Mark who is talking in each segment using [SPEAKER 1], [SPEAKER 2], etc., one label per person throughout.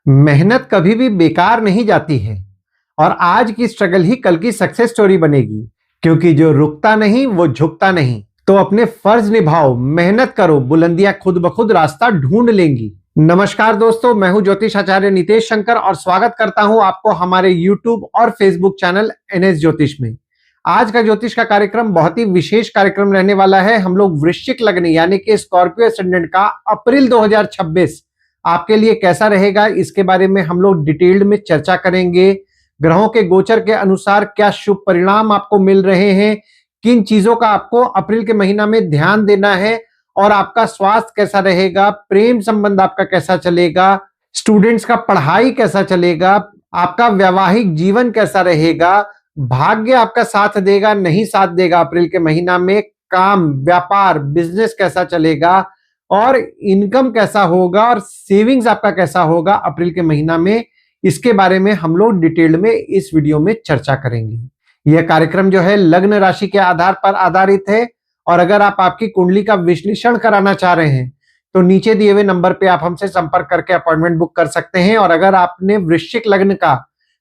[SPEAKER 1] मेहनत कभी भी बेकार नहीं जाती है और आज की स्ट्रगल ही कल की सक्सेस स्टोरी बनेगी। क्योंकि जो रुकता नहीं वो झुकता नहीं। तो अपने फर्ज निभाओ, मेहनत करो, बुलंदियां खुद ब खुद रास्ता ढूंढ लेंगी। नमस्कार दोस्तों, मैं हूं ज्योतिष आचार्य नितेश शंकर और स्वागत करता हूं आपको हमारे यूट्यूब और फेसबुक चैनल एनएस ज्योतिष में। आज का ज्योतिष का कार्यक्रम बहुत ही विशेष कार्यक्रम रहने वाला है। हम लोग वृश्चिक लग्न यानी कि स्कॉर्पियो एसेंडेंट का अप्रैल 2026 आपके लिए कैसा रहेगा, इसके बारे में हम लोग डिटेल्ड में चर्चा करेंगे। ग्रहों के गोचर के अनुसार क्या शुभ परिणाम आपको मिल रहे हैं, किन चीजों का आपको अप्रैल के महीना में ध्यान देना है और आपका स्वास्थ्य कैसा रहेगा, प्रेम संबंध आपका कैसा चलेगा, स्टूडेंट्स का पढ़ाई कैसा चलेगा, आपका वैवाहिक जीवन कैसा रहेगा, भाग्य आपका साथ देगा नहीं साथ देगा अप्रैल के महीना में, काम, व्यापार, बिजनेस कैसा चलेगा और इनकम कैसा होगा और सेविंग्स आपका कैसा होगा अप्रैल के महीना में, इसके बारे में हम लोग डिटेल में इस वीडियो में चर्चा करेंगे। यह कार्यक्रम जो है लग्न राशि के आधार पर आधारित है और अगर आप आपकी कुंडली का विश्लेषण कराना चाह रहे हैं तो नीचे दिए हुए नंबर पे आप हमसे संपर्क करके अपॉइंटमेंट बुक कर सकते हैं। और अगर आपने वृश्चिक लग्न का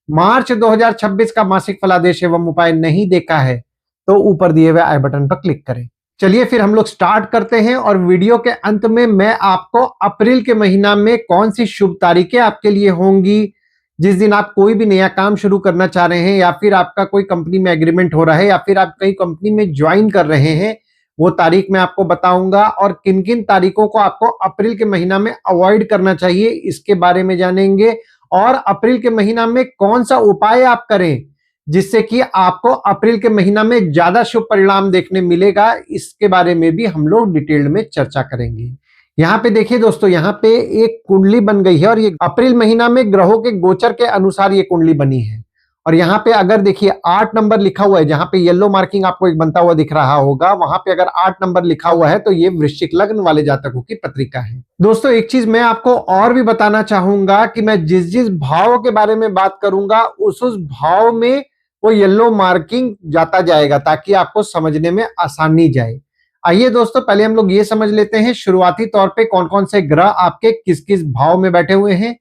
[SPEAKER 1] मार्च 2026 का मासिक फलादेश एवं उपाय नहीं देखा है तो ऊपर दिए हुए आई बटन पर क्लिक करें। चलिए फिर हम लोग स्टार्ट करते हैं और वीडियो के अंत में मैं आपको अप्रैल के महीना में कौन सी शुभ तारीखें आपके लिए होंगी, जिस दिन आप कोई भी नया काम शुरू करना चाह रहे हैं या फिर आपका कोई कंपनी में एग्रीमेंट हो रहा है या फिर आप कई कंपनी में ज्वाइन कर रहे हैं, वो तारीख मैं आपको बताऊंगा। और किन किन तारीखों को आपको अप्रैल के महीना में अवॉइड करना चाहिए इसके बारे में जानेंगे। और अप्रैल के महीना में कौन सा उपाय आप करें जिससे कि आपको अप्रैल के महीना में ज्यादा शुभ परिणाम देखने मिलेगा, इसके बारे में भी हम लोग डिटेल में चर्चा करेंगे। यहाँ पे देखिए दोस्तों, यहाँ पे एक कुंडली बन गई है और ये अप्रैल महीना में ग्रहों के गोचर के अनुसार ये कुंडली बनी है। और यहाँ पे अगर देखिए 8 नंबर लिखा हुआ है, जहां पे येलो मार्किंग आपको एक बनता हुआ दिख रहा होगा, वहां पे अगर 8 नंबर लिखा हुआ है तो ये वृश्चिक लग्न वाले जातकों की पत्रिका है। दोस्तों एक चीज मैं आपको और भी बताना चाहूंगा कि मैं जिस जिस भाव के बारे में बात करूंगा उस भाव में वो येलो मार्किंग जाता जाएगा ताकि आपको समझने में आसानी जाए। आइए दोस्तों, पहले हम लोग ये समझ लेते हैं शुरुआती तौर पे कौन कौन से ग्रह आपके किस किस भाव में बैठे हुए हैं।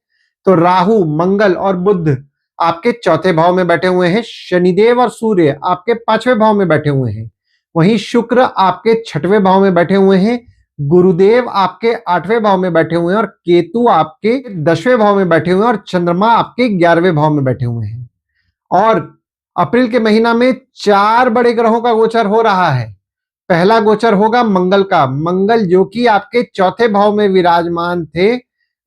[SPEAKER 1] तो राहु, मंगल और बुध आपके चौथे भाव में बैठे हुए हैं। शनिदेव और सूर्य आपके 5वें भाव में बैठे हुए हैं। वहीं शुक्र आपके 6वें भाव में बैठे हुए हैं। गुरुदेव आपके 8वें भाव में बैठे हुए हैं और केतु आपके 10वें भाव में बैठे हुए हैं और चंद्रमा आपके 11वें भाव में बैठे हुए हैं। और अप्रैल के महीना में 4 बड़े ग्रहों का गोचर हो रहा है। पहला गोचर होगा मंगल का। मंगल जो कि आपके चौथे भाव में विराजमान थे,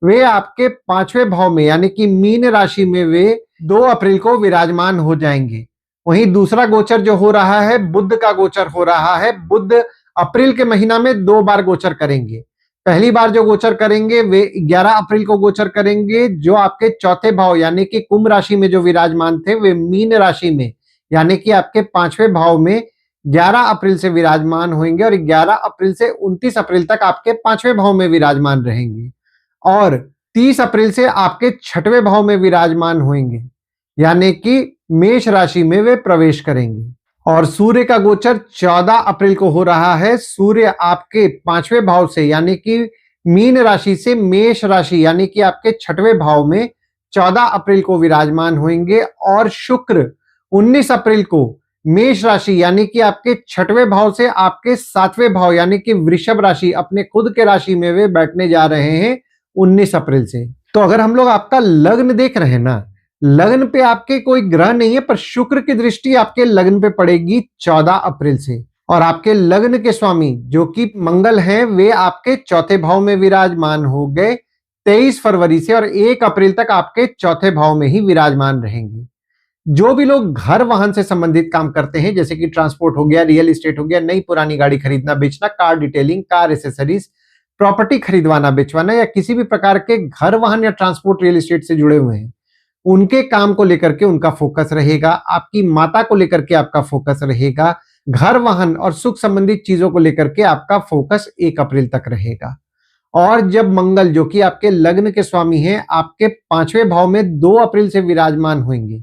[SPEAKER 1] वे आपके 5वें भाव में यानी कि मीन राशि में वे 2 अप्रैल को विराजमान हो जाएंगे। वहीं दूसरा गोचर जो हो रहा है बुध का गोचर हो रहा है। बुध अप्रैल के महीना में 2 बार गोचर करेंगे। पहली बार जो गोचर करेंगे वे 11 अप्रैल को गोचर करेंगे, जो आपके चौथे भाव यानी कि कुंभ राशि में जो विराजमान थे वे मीन राशि में यानी कि आपके 5वें भाव में 11 अप्रैल से विराजमान होंगे और 11 अप्रैल से 29 अप्रैल तक आपके 5वें भाव में विराजमान रहेंगे और 30 अप्रैल से आपके 6वें भाव में विराजमान होंगे यानी कि मेष राशि में वे प्रवेश करेंगे। और सूर्य का गोचर 14 अप्रैल को हो रहा है। सूर्य आपके 5वें भाव से यानी कि मीन राशि से मेष राशि यानी कि आपके 6वें भाव में 14 अप्रैल को विराजमान होंगे और शुक्र 19 अप्रैल को मेष राशि यानी कि आपके 6वें भाव से आपके 7वें भाव यानी कि वृषभ राशि अपने खुद के राशि में वे बैठने जा रहे हैं 19 अप्रैल से। तो अगर हम लोग आपका लग्न देख रहे हैं ना, लग्न पे आपके कोई ग्रह नहीं है पर शुक्र की दृष्टि आपके लग्न पे पड़ेगी 14 अप्रैल से। और आपके लग्न के स्वामी जो कि मंगल हैं, वे आपके चौथे भाव में विराजमान हो गए 23 फरवरी से और 1 अप्रैल तक आपके चौथे भाव में ही विराजमान रहेंगे। जो भी लोग घर वाहन से संबंधित काम करते हैं जैसे कि ट्रांसपोर्ट हो गया, रियल एस्टेट हो गया, नई पुरानी गाड़ी खरीदना बेचना, car detailing, car accessories, property खरीदवाना बेचवाना या किसी भी प्रकार के घर वाहन या ट्रांसपोर्ट रियल एस्टेट से जुड़े हुए हैं, उनके काम को लेकर के उनका फोकस रहेगा। आपकी माता को लेकर के आपका फोकस रहेगा। घर वाहन और सुख संबंधित चीजों को लेकर के आपका फोकस 1 अप्रैल तक रहेगा। और जब मंगल जो कि आपके लग्न के स्वामी हैं आपके 5वें भाव में 2 अप्रैल से विराजमान होंगे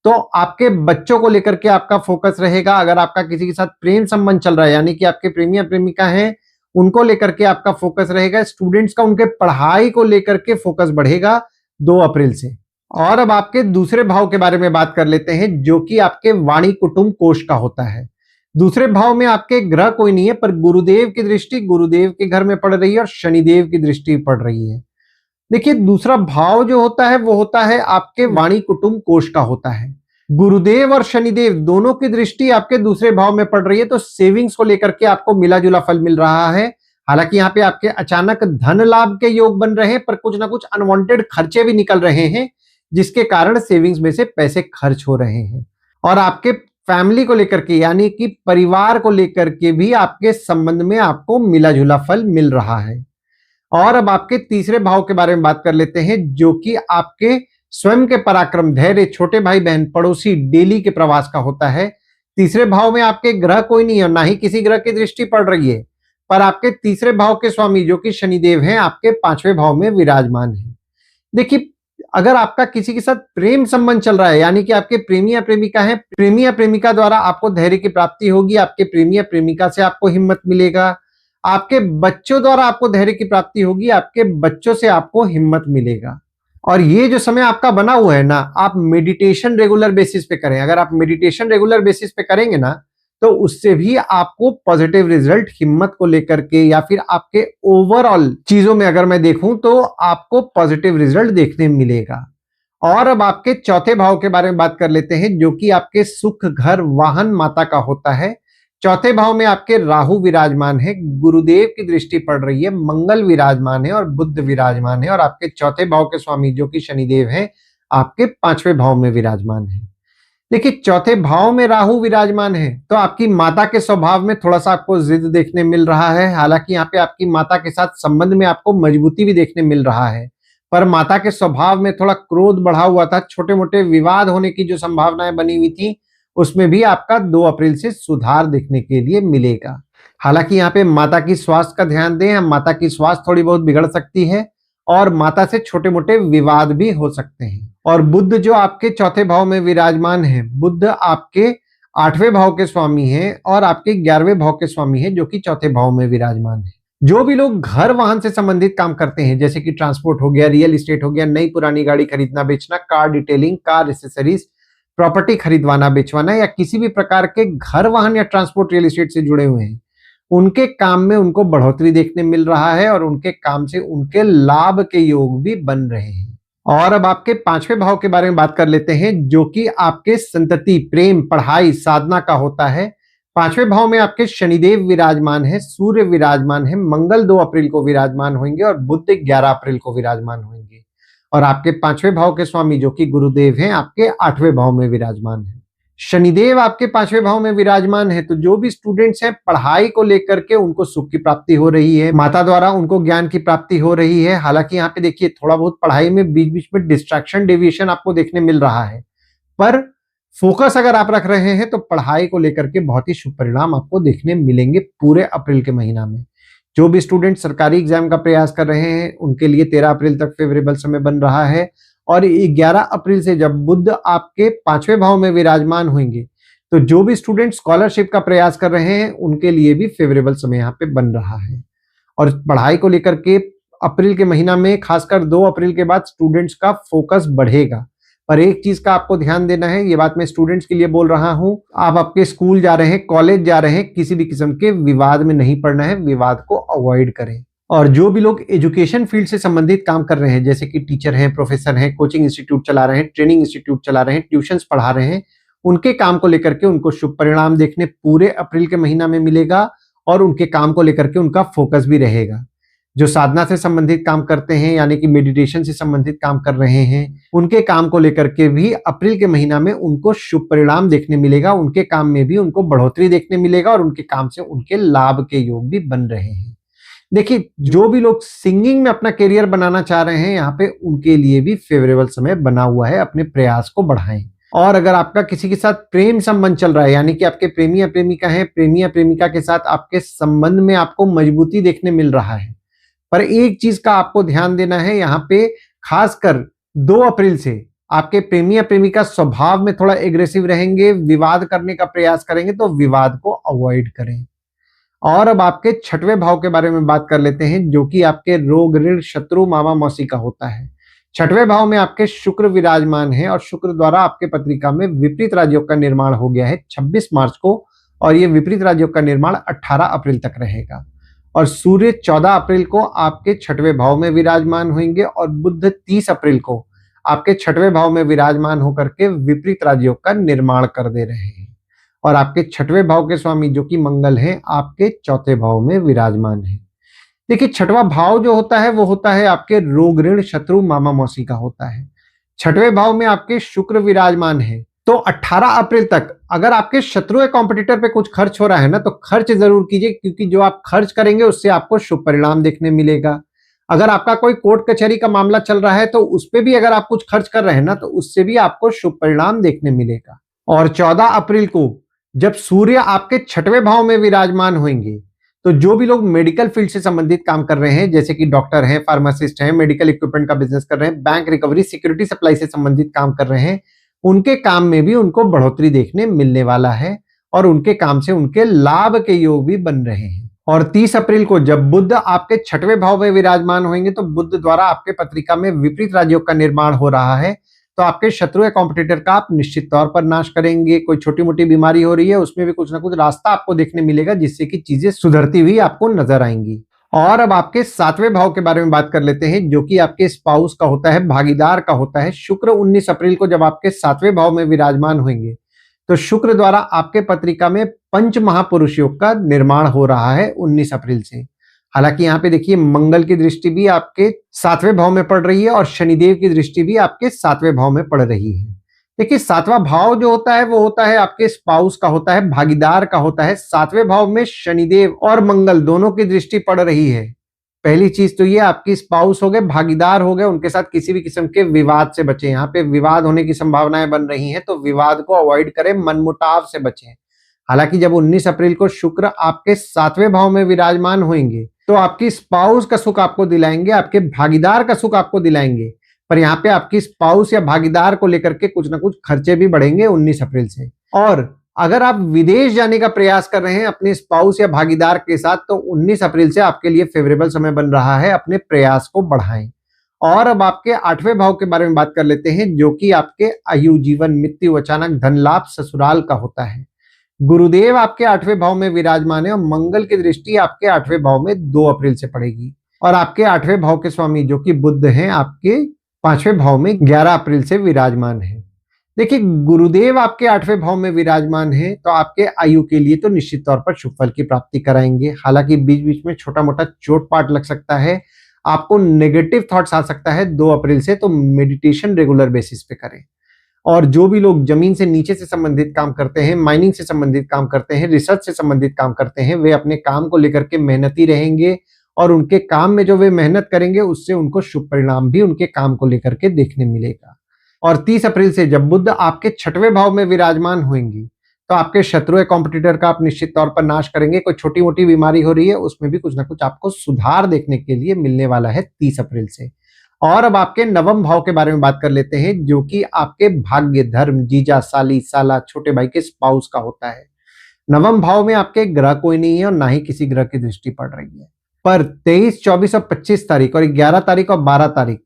[SPEAKER 1] तो आपके बच्चों को लेकर के आपका फोकस रहेगा। अगर आपका किसी के साथ प्रेम संबंध चल रहा है यानी कि आपके प्रेमी या प्रेमिका हैं, उनको लेकर के आपका फोकस रहेगा। स्टूडेंट्स का उनके पढ़ाई को लेकर के फोकस बढ़ेगा। 2 अप्रैल से। और अब आपके दूसरे भाव के बारे में बात कर लेते हैं, जो कि आपके वाणी कुटुंब कोष का होता है। दूसरे भाव में आपके ग्रह कोई नहीं है, पर गुरुदेव की दृष्टि गुरुदेव के घर में पड़ रही है और शनिदेव की दृष्टि पड़ रही है। देखिए, दूसरा भाव जो होता है वो होता है आपके वाणी कुटुंब कोष का होता है। गुरुदेव और शनिदेव दोनों की दृष्टि आपके दूसरे भाव में पड़ रही है, तो सेविंग्स को लेकर के आपको मिला जुला फल मिल रहा है। हालांकि यहाँ पे आपके अचानक धन लाभ के योग बन रहे हैं, पर कुछ ना कुछ अनवांटेड खर्चे भी निकल रहे हैं, जिसके कारण सेविंग्स में से पैसे खर्च हो रहे हैं। और आपके फैमिली को लेकर के, यानी कि परिवार को लेकर के भी आपके संबंध में आपको मिला जुला फल मिल रहा है। और अब आपके तीसरे भाव के बारे में बात कर लेते हैं, जो कि आपके स्वयं के पराक्रम, धैर्य, छोटे भाई बहन, पड़ोसी, डेली के प्रवास का होता है। तीसरे भाव में आपके ग्रह कोई नहीं है, ना ही किसी ग्रह की दृष्टि पड़ रही है, पर आपके तीसरे भाव के स्वामी जो कि शनिदेव हैं, आपके 5वें भाव में विराजमान है। देखिए, अगर आपका किसी के साथ प्रेम संबंध चल रहा है, यानी कि आपके प्रेमी या प्रेमिका है, प्रेमी या प्रेमिका द्वारा आपको धैर्य की प्राप्ति होगी, आपके प्रेमी या प्रेमिका से आपको हिम्मत मिलेगा, आपके बच्चों द्वारा आपको धैर्य की प्राप्ति होगी, आपके बच्चों से आपको हिम्मत मिलेगा। और ये जो समय आपका बना हुआ है ना, आप मेडिटेशन रेगुलर बेसिस पे करें। अगर आप मेडिटेशन रेगुलर बेसिस पे करेंगे ना, तो उससे भी आपको पॉजिटिव रिजल्ट हिम्मत को लेकर के या फिर आपके ओवरऑल चीजों में अगर मैं देखूं तो आपको पॉजिटिव रिजल्ट देखने मिलेगा। और अब आपके चौथे भाव के बारे में बात कर लेते हैं, जो कि आपके सुख, घर, वाहन, माता का होता है। चौथे भाव में आपके राहु विराजमान है, गुरुदेव की दृष्टि पड़ रही है, मंगल विराजमान है और बुध विराजमान है। और आपके चौथे भाव के स्वामी जो कि शनिदेव हैं, आपके 5वें भाव में विराजमान है। देखिए, चौथे भाव में राहु विराजमान है, तो आपकी माता के स्वभाव में थोड़ा सा आपको जिद देखने मिल रहा है। हालांकि यहाँ पे आपकी माता के साथ संबंध में आपको मजबूती भी देखने मिल रहा है, पर माता के स्वभाव में थोड़ा क्रोध बढ़ा हुआ था, छोटे मोटे विवाद होने की जो संभावनाएं बनी हुई थी, उसमें भी आपका 2 अप्रैल से सुधार देखने के लिए मिलेगा। हालांकि यहाँ पे माता की स्वास्थ्य का ध्यान दें, माता की स्वास्थ्य थोड़ी बहुत बिगड़ सकती है और माता से छोटे मोटे विवाद भी हो सकते हैं। और बुध जो आपके चौथे भाव में विराजमान है, बुध आपके 8वें भाव के स्वामी हैं और आपके 11वें भाव के स्वामी हैं, जो कि चौथे भाव में विराजमान है। जो भी लोग घर वाहन से संबंधित काम करते हैं, जैसे कि ट्रांसपोर्ट हो गया, रियल एस्टेट हो गया, नई पुरानी गाड़ी खरीदना बेचना, car detailing, car accessories, property खरीदवाना बेचवाना, या किसी भी प्रकार के घर वाहन या ट्रांसपोर्ट रियल एस्टेट से जुड़े हुए हैं, उनके काम में उनको बढ़ोतरी देखने मिल रहा है और उनके काम से उनके लाभ के योग भी बन रहे हैं। और अब आपके 5वें भाव के बारे में बात कर लेते हैं, जो कि आपके संतति, प्रेम, पढ़ाई, साधना का होता है। 5वें भाव में आपके शनिदेव विराजमान है, सूर्य विराजमान है, मंगल 2 अप्रैल को विराजमान होंगे और बुध 11 अप्रैल को विराजमान होंगे। और आपके 5वें भाव के स्वामी जो कि गुरुदेव हैं, आपके 8वें भाव में विराजमान है। शनिदेव आपके 5वें भाव में विराजमान है, तो जो भी स्टूडेंट्स हैं, पढ़ाई को लेकर के उनको सुख की प्राप्ति हो रही है, माता द्वारा उनको ज्ञान की प्राप्ति हो रही है। हालांकि यहाँ पे देखिए, थोड़ा बहुत पढ़ाई में बीच बीच में डिस्ट्रैक्शन, डेविएशन आपको देखने मिल रहा है, पर फोकस अगर आप रख रहे हैं तो पढ़ाई को लेकर के बहुत ही शुभ परिणाम आपको देखने मिलेंगे पूरे अप्रैल के महीना में। जो भी स्टूडेंट सरकारी एग्जाम का प्रयास कर रहे हैं, उनके लिए 13 अप्रैल तक फेवरेबल समय बन रहा है। और 11 अप्रैल से जब बुध आपके 5वें भाव में विराजमान होंगे, तो जो भी स्टूडेंट स्कॉलरशिप का प्रयास कर रहे हैं, उनके लिए भी फेवरेबल समय यहाँ पे बन रहा है। और पढ़ाई को लेकर के अप्रैल के महीना में, खासकर 2 अप्रैल के बाद स्टूडेंट्स का फोकस बढ़ेगा। पर एक चीज का आपको ध्यान देना है, ये बात मैं स्टूडेंट्स के लिए बोल रहा हूं, आप आपके स्कूल जा रहे हैं, कॉलेज जा रहे हैं, किसी भी किस्म के विवाद में नहीं पड़ना है, विवाद को अवॉइड करें। और जो भी लोग एजुकेशन फील्ड से संबंधित काम कर रहे हैं, जैसे कि टीचर हैं, प्रोफेसर हैं, कोचिंग इंस्टीट्यूट चला रहे हैं, ट्रेनिंग इंस्टीट्यूट चला रहे हैं, ट्यूशंस पढ़ा रहे हैं, उनके काम को लेकर के उनको शुभ परिणाम देखने पूरे अप्रैल के महीना में मिलेगा और उनके काम को लेकर के उनका फोकस भी रहेगा। जो साधना से संबंधित काम करते हैं, यानी कि मेडिटेशन से संबंधित काम कर रहे हैं, उनके काम को लेकर के भी अप्रैल के महीना में उनको शुभ परिणाम देखने मिलेगा, उनके काम में भी उनको बढ़ोतरी देखने मिलेगा और उनके काम से उनके लाभ के योग भी बन रहे हैं। देखिए, जो भी लोग सिंगिंग में अपना करियर बनाना चाह रहे हैं, यहाँ पे उनके लिए भी फेवरेबल समय बना हुआ है, अपने प्रयास को बढ़ाएं। और अगर आपका किसी के साथ प्रेम संबंध चल रहा है, यानी कि आपके प्रेमी या प्रेमिका है, प्रेमी या प्रेमिका के साथ आपके संबंध में आपको मजबूती देखने मिल रहा है, पर एक चीज का आपको ध्यान देना है, यहाँ पे खासकर 2 अप्रैल से आपके प्रेमी या प्रेमिका स्वभाव में थोड़ा एग्रेसिव रहेंगे, विवाद करने का प्रयास करेंगे, तो विवाद को अवॉइड करें। और अब आपके 6वें भाव के बारे में बात कर लेते हैं, जो कि आपके रोग, ऋण, शत्रु, मामा मौसी का होता है। छठवें भाव में आपके शुक्र विराजमान है और शुक्र द्वारा आपके पत्रिका में विपरीत राजयोग का निर्माण हो गया है 26 मार्च को, और ये विपरीत राजयोग का निर्माण 18 अप्रैल तक रहेगा। और सूर्य 14 अप्रैल को आपके छठवें भाव में विराजमान होंगे और बुध 30 अप्रैल को आपके छठवें भाव में विराजमान होकर के विपरीत राजयोग का निर्माण कर दे रहे हैं। और आपके छठवें भाव के स्वामी जो कि मंगल हैं, आपके चौथे भाव में विराजमान है। देखिए, छठवां भाव जो होता है वो होता है आपके रोग ऋण शत्रु मामा मौसी का होता है। छठवें भाव में आपके शुक्र विराजमान है, तो 18 अप्रैल तक अगर आपके शत्रु या कॉम्पिटिटर पे कुछ खर्च हो रहा है ना, तो खर्च जरूर कीजिए, क्योंकि जो आप खर्च करेंगे उससे आपको शुभ परिणाम देखने मिलेगा। अगर आपका कोई कोर्ट कचहरी का मामला चल रहा है तो उस पे भी अगर आप कुछ खर्च कर रहे हैं ना, तो उससे भी आपको शुभ परिणाम देखने मिलेगा। और 14 अप्रैल को जब सूर्य आपके छठवें भाव में विराजमान होंगे, तो जो भी लोग मेडिकल फील्ड से संबंधित काम कर रहे हैं, जैसे कि डॉक्टर हैं, फार्मासिस्ट हैं, मेडिकल इक्विपमेंट का बिजनेस कर रहे हैं, बैंक रिकवरी सिक्योरिटी सप्लाई से संबंधित काम कर रहे हैं, उनके काम में भी उनको बढ़ोतरी देखने मिलने वाला है और उनके काम से उनके लाभ के योग भी बन रहे हैं। और 30 अप्रैल को जब बुध आपके छठवें भाव में विराजमान होंगे, तो बुध द्वारा आपके पत्रिका में विपरीत राजयोग का निर्माण हो रहा है, तो आपके शत्रु या कॉम्पिटिटर का आप निश्चित तौर पर नाश करेंगे। कोई छोटी मोटी बीमारी हो रही है उसमें भी कुछ ना कुछ रास्ता आपको देखने मिलेगा, जिससे कि चीजें सुधरती हुई आपको नजर आएंगी। और अब आपके सातवें भाव के बारे में बात कर लेते हैं, जो कि आपके स्पाउस का होता है, भागीदार का होता है। शुक्र 19 अप्रैल को जब आपके सातवें भाव में विराजमान होंगे, तो शुक्र द्वारा आपके पत्रिका में पंच महापुरुष योग का निर्माण हो रहा है 19 अप्रैल से। हालांकि यहाँ पे देखिए, मंगल की दृष्टि भी आपके सातवें भाव में पड़ रही है और शनिदेव की दृष्टि भी आपके सातवें भाव में पड़ रही है। देखिए, सातवां भाव जो होता है वो होता है आपके स्पाउस का होता है, भागीदार का होता है। सातवें भाव में शनिदेव और मंगल दोनों की दृष्टि पड़ रही है। पहली चीज तो ये आपकी स्पाउस हो गए, भागीदार हो गए, उनके साथ किसी भी किस्म के विवाद से बचें। यहाँ पे विवाद होने की संभावनाएं बन रही हैं, तो विवाद को अवॉइड करें, मनमुटाव से बचें। हालांकि जब 19 अप्रैल को शुक्र आपके सातवें भाव में विराजमान होंगे, तो आपकी स्पाउस का सुख आपको दिलाएंगे, आपके भागीदार का सुख आपको दिलाएंगे। पर यहाँ पे आपकी स्पाउस या भागीदार को लेकर के कुछ ना कुछ खर्चे भी बढ़ेंगे 19 अप्रैल से। और अगर आप विदेश जाने का प्रयास कर रहे हैं अपने स्पाउस या भागीदार के साथ, तो 19 अप्रैल से आपके लिए फेवरेबल समय बन रहा है, अपने प्रयास को बढ़ाएं। और अब आपके आठवें भाव के बारे में बात कर लेते हैं, जो कि आपके आयु, जीवन, मृत्यु, अचानक धन लाभ, ससुराल का होता है। गुरुदेव आपके आठवें भाव में विराजमान है और मंगल की दृष्टि आपके आठवें भाव में 2 अप्रैल से पड़ेगी। और आपके आठवें भाव के स्वामी जो कि बुध हैं, आपके पांचवें भाव में 11 अप्रैल से विराजमान है। देखिए, गुरुदेव आपके आठवें भाव में विराजमान है, तो आपके आयु के लिए तो निश्चित तौर पर शुभ फल की प्राप्ति कराएंगे। हालांकि बीच बीच में छोटा मोटा चोट पाट लग सकता है, आपको नेगेटिव थॉट्स आ सकता है 2 अप्रैल से, तो मेडिटेशन रेगुलर बेसिस पे करें। और जो भी लोग जमीन से नीचे से संबंधित काम करते हैं, माइनिंग से संबंधित काम करते हैं, रिसर्च से संबंधित काम करते हैं, वे अपने काम को लेकर के मेहनती रहेंगे और उनके काम में जो वे मेहनत करेंगे उससे उनको शुभ परिणाम भी उनके काम को लेकर के देखने मिलेगा। और 30 अप्रैल से जब बुध आपके छठवें भाव में विराजमान होंगी, तो आपके शत्रु या कॉम्पिटिटर का आप निश्चित तौर पर नाश करेंगे। कोई छोटी मोटी बीमारी हो रही है उसमें भी कुछ ना कुछ आपको सुधार देखने के लिए मिलने वाला है 30 अप्रैल से। और अब आपके नवम भाव के बारे में बात कर लेते हैं, जो कि आपके भाग्य, धर्म, जीजा, साली, साला, छोटे भाई के स्पाउस का होता है। नवम भाव में आपके ग्रह कोई नहीं है और ना ही किसी ग्रह की दृष्टि पड़ रही है। पर 23, 24 और 25 तारीख और 11 तारीख और 12 तारीख,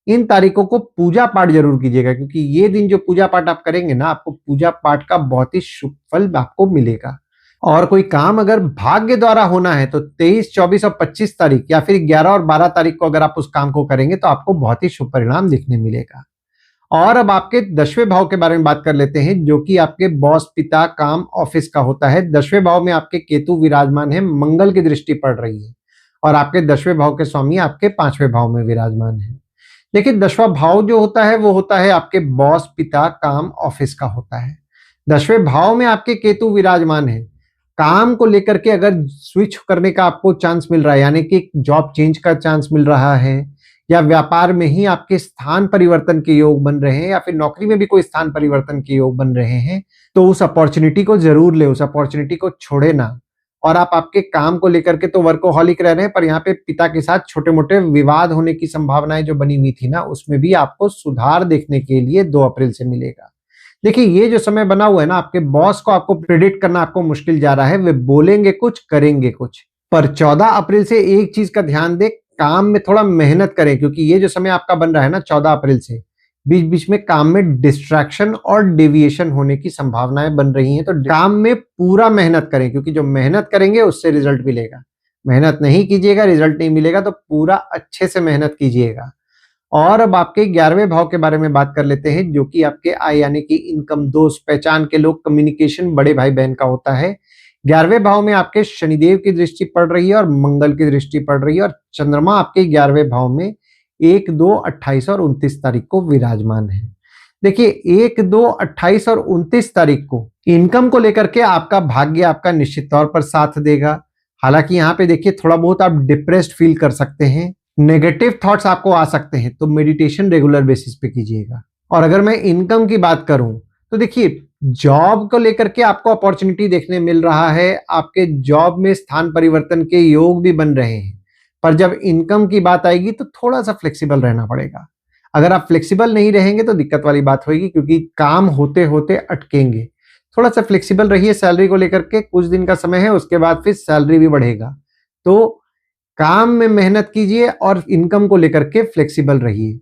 [SPEAKER 1] इन तारीखों को पूजा पाठ जरूर कीजिएगा, क्योंकि ये दिन जो पूजा पाठ आप करेंगे ना, आपको पूजा पाठ का बहुत ही शुभ फल आपको मिलेगा। और कोई काम अगर भाग्य द्वारा होना है, तो 23, 24 और 25 तारीख या फिर 11 और 12 तारीख को अगर आप उस काम को करेंगे, तो आपको बहुत ही शुभ परिणाम देखने मिलेगा। और अब आपके 10वें भाव के बारे में बात कर लेते हैं, जो कि आपके बॉस, पिता, काम, ऑफिस का होता है। 10वें भाव में आपके केतु विराजमान है, मंगल की दृष्टि पड़ रही है और आपके 10वें भाव के स्वामी आपके 5वें भाव में विराजमान है। लेकिन 10वां भाव जो होता है वो होता है आपके बॉस, पिता, काम, ऑफिस का होता है। 10वें भाव में आपके केतु विराजमान है। काम को लेकर के अगर स्विच करने का आपको चांस मिल रहा है, यानी कि जॉब चेंज का चांस मिल रहा है, या व्यापार में ही आपके स्थान परिवर्तन के योग बन रहे हैं, या फिर नौकरी में भी कोई स्थान परिवर्तन के योग बन रहे हैं, तो उस अपॉर्चुनिटी को जरूर ले, उस अपॉर्चुनिटी को छोड़े ना। और आप आपके काम को लेकर के तो वर्कोहॉलिक रह रहे हैं, पर यहाँ पे पिता के साथ छोटे मोटे विवाद होने की संभावनाएं जो बनी हुई थी ना, उसमें भी आपको सुधार देखने के लिए 2 अप्रैल से मिलेगा। देखिए, ये जो समय बना हुआ है ना, आपके बॉस को आपको प्रेडिक्ट करना आपको मुश्किल जा रहा है। वे बोलेंगे कुछ, करेंगे कुछ। पर 14 अप्रैल से एक चीज का ध्यान दे, काम में थोड़ा मेहनत करें, क्योंकि ये जो समय आपका बन रहा है ना 14 अप्रैल से, बीच बीच में काम में डिस्ट्रैक्शन और डेविएशन होने की संभावनाएं बन रही हैं। तो काम में पूरा मेहनत करें, क्योंकि जो मेहनत करेंगे उससे रिजल्ट मिलेगा। मेहनत नहीं कीजिएगा, रिजल्ट नहीं मिलेगा। तो पूरा अच्छे से मेहनत कीजिएगा। और अब आपके 11वें भाव के बारे में बात कर लेते हैं, जो कि आपके आय यानी कि इनकम, दोस्त, पहचान के लोग, कम्युनिकेशन, बड़े भाई बहन का होता है। 11वें भाव में आपके शनिदेव की दृष्टि पड़ रही है और मंगल की दृष्टि पड़ रही है, और चंद्रमा आपके 11वें भाव में 1, 2, 28 और 29 तारीख को विराजमान है। देखिए 1, 2, 28 और 29 तारीख को इनकम को लेकर के आपका भाग्य आपका निश्चित तौर पर साथ देगा। हालांकि यहाँ पे देखिए थोड़ा बहुत आप डिप्रेस्ड फील कर सकते हैं, नेगेटिव थॉट्स आपको आ सकते हैं, तो मेडिटेशन रेगुलर बेसिस पे कीजिएगा। और अगर मैं इनकम की बात करूं तो देखिए जॉब को लेकर के आपको अपॉर्चुनिटी देखने मिल रहा है, आपके जॉब में स्थान परिवर्तन के योग भी बन रहे हैं। पर जब इनकम की बात आएगी तो थोड़ा सा फ्लेक्सिबल रहना पड़ेगा। अगर आप फ्लेक्सिबल नहीं रहेंगे तो दिक्कत वाली बात होगी, क्योंकि काम होते होते अटकेंगे। थोड़ा सा फ्लेक्सिबल रहिए सैलरी को लेकर के, कुछ दिन का समय है, उसके बाद फिर सैलरी भी बढ़ेगा। तो काम में मेहनत कीजिए और इनकम को लेकर के फ्लेक्सिबल रहिए।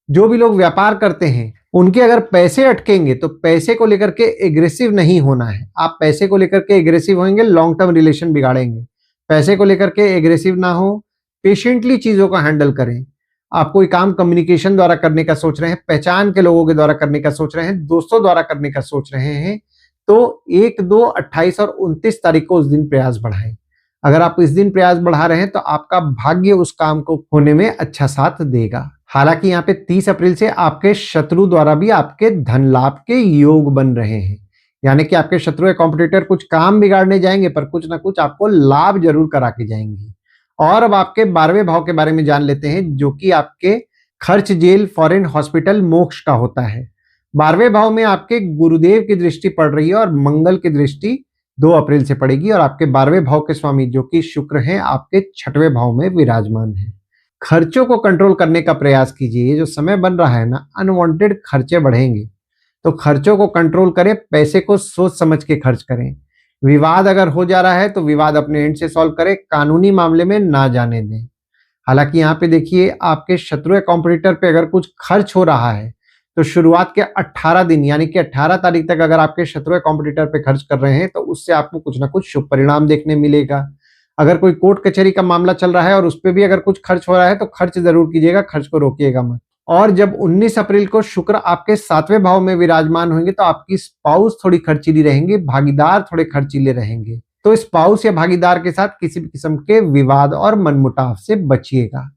[SPEAKER 1] जो भी लोग व्यापार करते हैं उनके अगर पैसे अटकेंगे तो पैसे को लेकर के एग्रेसिव नहीं होना है। आप पैसे को लेकर के एग्रेसिव होंगे, लॉन्ग टर्म रिलेशन बिगाड़ेंगे। पैसे को लेकर के एग्रेसिव ना हो, पेशेंटली चीजों को हैंडल करें। आप कोई काम कम्युनिकेशन द्वारा करने का सोच रहे हैं, पहचान के लोगों के द्वारा करने का सोच रहे हैं, दोस्तों द्वारा करने का सोच रहे हैं, तो 1, 2, 28 और 29 तारीख को उस दिन प्रयास बढ़ाएं। अगर आप इस दिन प्रयास बढ़ा रहे हैं तो आपका भाग्य उस काम को होने में अच्छा साथ देगा। हालांकि यहाँ पे 30 अप्रैल से आपके शत्रु द्वारा भी आपके धन लाभ के योग बन रहे हैं, यानी कि आपके शत्रु या कॉम्पिटिटर कुछ काम बिगाड़ने जाएंगे पर कुछ ना कुछ आपको लाभ जरूर करा के जाएंगे। और अब आपके 12वें भाव के बारे में जान लेते हैं, जो कि आपके खर्च, जेल, फॉरेन, हॉस्पिटल, मोक्ष का होता है। 12वें भाव में आपके गुरुदेव की दृष्टि पड़ रही है और मंगल की दृष्टि 2 अप्रैल से पड़ेगी, और आपके 12वें भाव के स्वामी जो कि शुक्र हैं आपके 6वें भाव में विराजमान है। खर्चों को कंट्रोल करने का प्रयास कीजिए। ये जो समय बन रहा है ना, अनवांटेड खर्चे बढ़ेंगे, तो खर्चों को कंट्रोल करें, पैसे को सोच समझ के खर्च करें। विवाद अगर हो जा रहा है तो विवाद अपने एंड से सॉल्व करें, कानूनी मामले में ना जाने दें। हालांकि यहाँ पे देखिए आपके शत्रु या कॉम्पिटिटर पे अगर कुछ खर्च हो रहा है तो शुरुआत के 18 दिन यानी कि 18 तारीख तक अगर आपके शत्रु या कॉम्पिटिटर पे खर्च कर रहे हैं तो उससे आपको कुछ ना कुछ शुभ परिणाम देखने मिलेगा। अगर कोई कोर्ट कचहरी का मामला चल रहा है और उस पर भी अगर कुछ खर्च हो रहा है तो खर्च जरूर कीजिएगा, खर्च को रोकिएगा मत। और जब 19 अप्रैल को शुक्र आपके 7वें भाव में विराजमान होंगे तो आपकी स्पाउस थोड़ी खर्चीली रहेंगे, भागीदार थोड़े खर्चीले रहेंगे। तो स्पाउस या भागीदार के साथ किसी भी किस्म के विवाद और मनमुटाव से बचिएगा।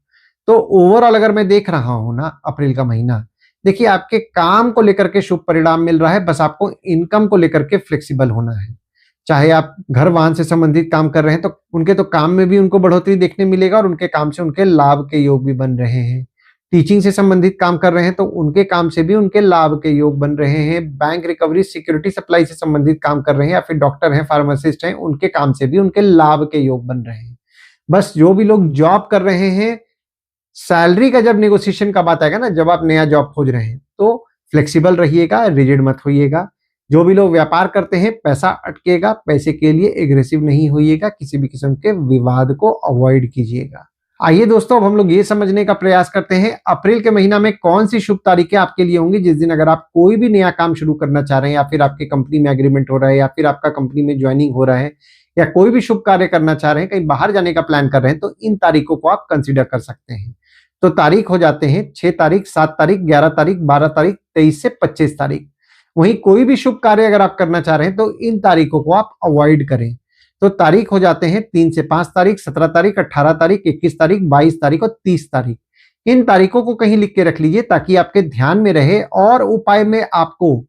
[SPEAKER 1] तो ओवरऑल अगर मैं देख रहा हूं ना अप्रैल का महीना, देखिए आपके काम को लेकर के शुभ परिणाम मिल रहा है, बस आपको इनकम को लेकर के फ्लेक्सिबल होना है। चाहे आप घर वाहन से संबंधित काम कर रहे हैं तो उनके तो काम में भी उनको बढ़ोतरी देखने मिलेगा और उनके काम से उनके लाभ के योग भी बन रहे हैं। टीचिंग से संबंधित काम कर रहे हैं तो उनके काम से भी उनके लाभ के योग बन रहे हैं। बैंक रिकवरी, सिक्योरिटी सप्लाई से संबंधित काम कर रहे हैं या फिर डॉक्टर हैं, फार्मासिस्ट हैं, उनके काम से भी उनके लाभ के योग बन रहे हैं। बस जो भी लोग जॉब कर रहे हैं, सैलरी का जब नेगोशिएशन का बात आएगा ना, जब आप नया जॉब खोज रहे हैं तो फ्लेक्सिबल रहिएगा, रिजिड मत होइएगा। जो भी लोग व्यापार करते हैं पैसा अटकेगा, पैसे के लिए एग्रेसिव नहीं होइएगा, किसी भी किस्म के विवाद को अवॉइड कीजिएगा। आइए दोस्तों अब हम लोग ये समझने का प्रयास करते हैं अप्रैल के महीना में कौन सी शुभ तारीखें आपके लिए होंगी, जिस दिन अगर आप कोई भी नया काम शुरू करना चाह रहे हैं या फिर आपकी कंपनी में एग्रीमेंट हो रहा है या फिर आपका कंपनी में ज्वाइनिंग हो रहा है या कोई भी शुभ कार्य करना चाह रहे हैं, कहीं बाहर जाने का प्लान कर रहे हैं, तो इन तारीखों को आप कंसिडर कर सकते हैं। तो तारीख हो जाते हैं 6 तारीख, 7 तारीख, 11 तारीख, 12 तारीख, 23 से 25 तारीख। वहीं कोई भी शुभ कार्य अगर आप करना चाह रहे हैं तो इन तारीखों को आप अवॉइड करें। तो तारीख हो जाते हैं 3 से 5 तारीख, 17 तारीख, 18 तारीख, 21 तारीख, 22 तारीख और 30 तारीख। इन तारीखों को कहीं लिख के रख लीजिए ताकि आपके ध्यान में रहे। और उपाय में आपको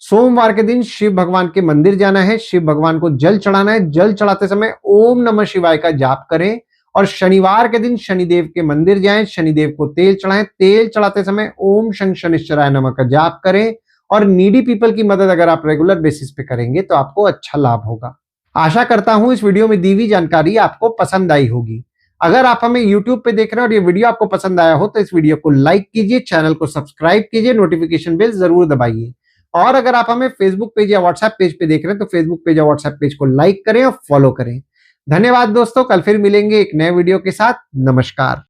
[SPEAKER 1] सोमवार के दिन शिव भगवान के मंदिर जाना है, शिव भगवान को जल चढ़ाना है। जल चढ़ाते समय ओम नमः शिवाय का जाप करें। और शनिवार के दिन शनिदेव के मंदिर जाएं, शनिदेव को तेल चढ़ाएं। तेल चढ़ाते समय ओम शं शनिश्चराय नमः का जाप करें। और नीडी पीपल की मदद अगर आप रेगुलर बेसिस पे करेंगे तो आपको अच्छा लाभ होगा। आशा करता हूं इस वीडियो में दी हुई जानकारी आपको पसंद आई होगी। अगर आप हमें YouTube पे देख रहे हैं और ये वीडियो आपको पसंद आया हो तो इस वीडियो को लाइक कीजिए, चैनल को सब्सक्राइब कीजिए, नोटिफिकेशन बेल जरूर दबाइए। और अगर आप हमें फेसबुक पेज या व्हाट्सएप पेज पे देख रहे हैं तो फेसबुक पेज या व्हाट्सएप पेज को लाइक करें और फॉलो करें। धन्यवाद दोस्तों, कल फिर मिलेंगे एक नए वीडियो के साथ। नमस्कार।